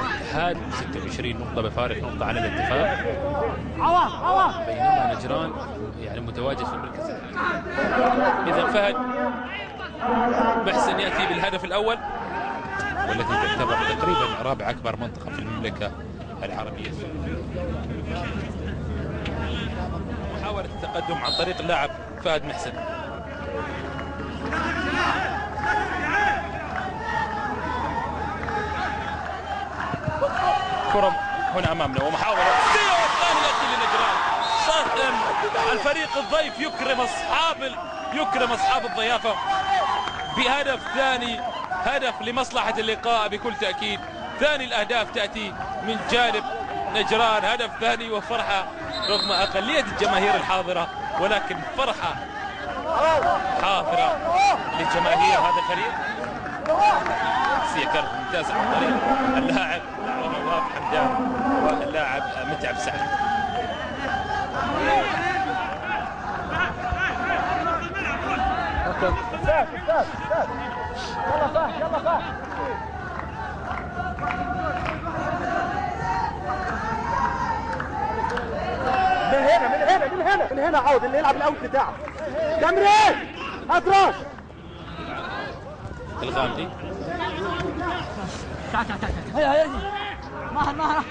الاتحاد 26 نقطة بفارق نقطة عن الاتفاق، بينما نجران يعني متواجد في المركز الثاني. إذا فهد محسن يأتي بالهدف الأول، والتي تعتبر تقريبا رابع أكبر منطقة في المملكة العربية السعودية. محاولة التقدم عن طريق اللاعب فهد محسن. كرة هنا أمامنا ومحاولة الثاني يأتي لنجران. الفريق الضيف يكرم أصحاب الضيافة بهدف ثاني، هدف لمصلحة اللقاء بكل تأكيد. ثاني الأهداف تأتي من جانب نجران، هدف ثاني وفرحة رغم أقلية الجماهير الحاضرة، ولكن فرحة حاضرة لجماهير هذا الفريق. سيكر ممتاز عن طريق اللاعب نواف حمدان واللاعب متعب سعد. من هنا عود اللي يلعب الاوت بتاعه. تمرين اطراش الغامدي. تعال هيا مهر